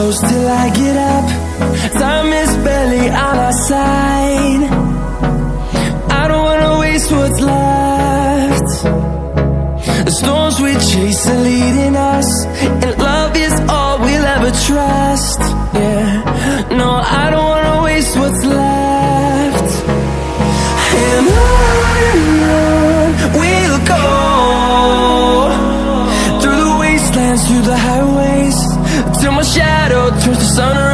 close till I get up. Time is barely on our side. I don't wanna waste what's left. The storms we chase are leading us, and love is all we'll ever trust. Yeah, no, I don't wanna waste what's left. And on we'll go, through the wastelands, through the highways, till my shadow turns to sun rays.